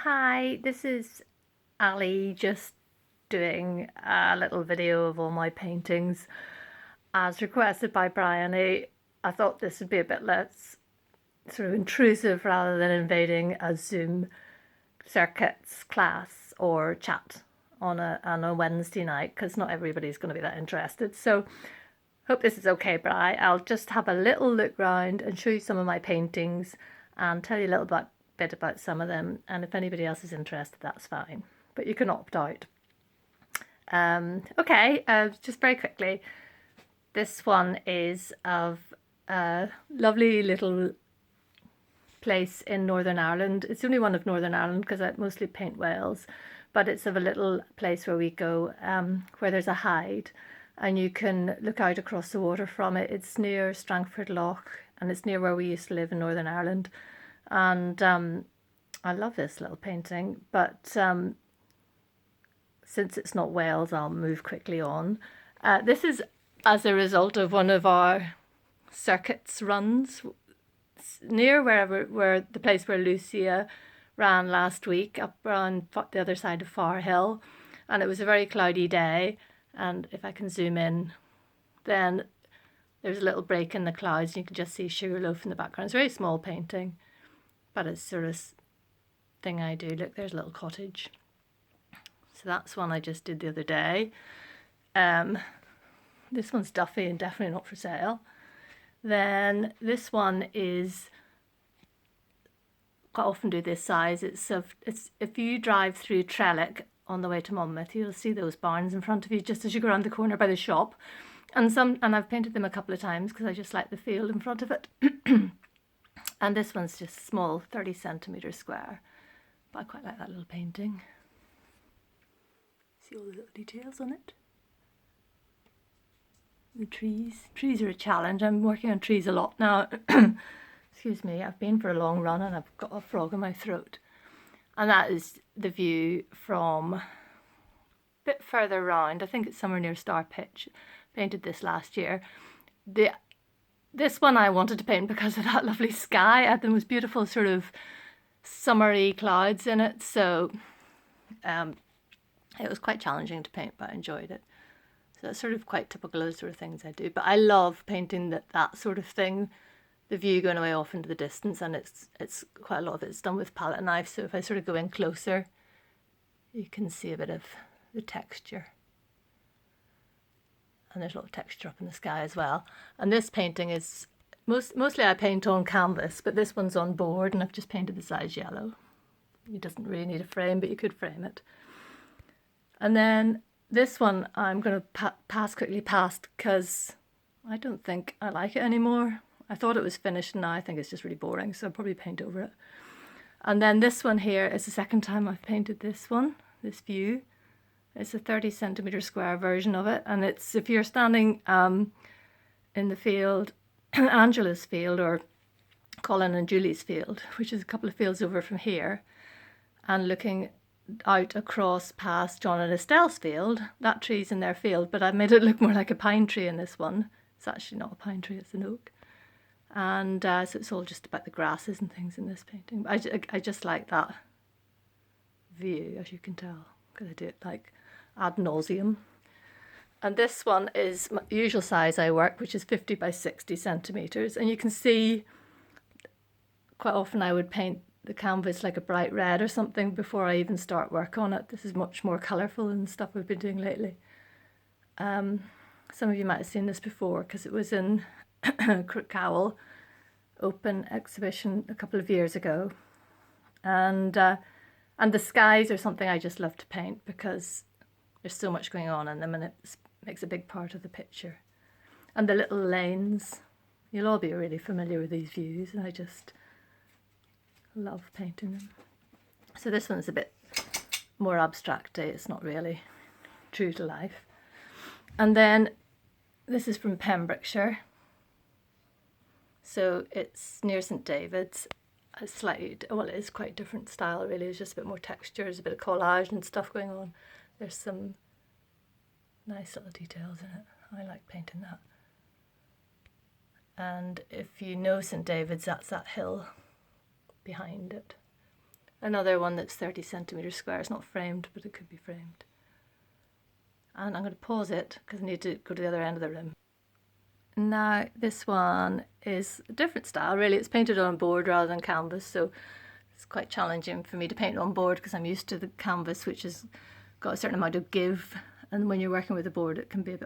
Hi, this is Ali just doing a little video of all my paintings as requested by Bryony. I thought this would be a bit less sort of intrusive rather than invading a Zoom circuits class or chat on a Wednesday night because not everybody's going to be that interested. So hope this is okay, Bri. I'll just have a little look round and show you some of my paintings and tell you a little bit about some of them. And if anybody else is interested, that's fine. But you can opt out. Just very quickly, this one is of a lovely little place in Northern Ireland. It's the only one of Northern Ireland because I mostly paint Wales, but it's of a little place where we go where there's a hide and you can look out across the water from it. It's near Strangford Lough and it's near where we used to live in Northern Ireland. And I love this little painting, but since it's not Wales, I'll move quickly on. This is as a result of one of our circuits runs near where the place where Lucia ran last week, up around the other side of Far Hill, and it was a very cloudy day. And if I can zoom in, then there's a little break in the clouds and you can just see Sugarloaf in the background. It's a very small painting, but it's sort of thing I do. Look, there's a little cottage. So that's one I just did the other day. This one's Duffy and definitely not for sale. Then this one is, quite often do this size. It's if you drive through Trellick on the way to Monmouth, you'll see those barns in front of you just as you go around the corner by the shop. And I've painted them a couple of times because I just like the feel in front of it. And this one's just small, 30 centimetres square. But I quite like that little painting. See all the little details on it. The trees. Trees are a challenge. I'm working on trees a lot now. Excuse me, I've been for a long run and I've got a frog in my throat. And that is the view from a bit further round. I think it's somewhere near Star Pitch. Painted this last year. This one I wanted to paint because of that lovely sky. I had the most beautiful sort of summery clouds in it. So it was quite challenging to paint, but I enjoyed it. So that's sort of quite typical of the sort of things I do. But I love painting that sort of thing. The view going away off into the distance, and it's quite a lot of it's done with palette knife. So if I sort of go in closer, you can see a bit of the texture. And there's a lot of texture up in the sky as well. And this painting is, mostly I paint on canvas, but this one's on board and I've just painted the sides yellow. It doesn't really need a frame, but you could frame it. And then this one I'm going to pass quickly past because I don't think I like it anymore. I thought it was finished and now I think it's just really boring, so I'll probably paint over it. And then this one here is the second time I've painted this one, this view. It's a 30 centimetre square version of it, and it's if you're standing in the field, Angela's field or Colin and Julie's field, which is a couple of fields over from here, and looking out across past John and Estelle's field. That tree's in their field, but I've made it look more like a pine tree in this one. It's actually not a pine tree, it's an oak. And so it's all just about the grasses and things in this painting. But I just like that view, as you can tell, because I do it like ad nauseum. And this one is my usual size I work, which is 50 by 60 centimetres. And you can see quite often I would paint the canvas like a bright red or something before I even start work on it. This is much more colourful than stuff we've been doing lately. Some of you might have seen this before because it was in Crookcowell open exhibition a couple of years ago. And the skies are something I just love to paint because there's so much going on in them and it makes a big part of the picture. And the little lanes, you'll all be really familiar with these views, and I just love painting them. So this one's a bit more abstract, it's not really true to life. And then this is from Pembrokeshire. So it's near St David's. It's slightly, well, it is quite different style really. It's just a bit more texture, there's a bit of collage and stuff going on. There's some nice little details in it. I like painting that. And if you know St David's, that's that hill behind it. Another one that's 30 centimetres square. It's not framed, but it could be framed. And I'm going to pause it because I need to go to the other end of the room. Now this one is a different style, really. It's painted on board rather than canvas, so it's quite challenging for me to paint on board because I'm used to the canvas, which has got a certain amount of give, and when you're working with a board it can be a bit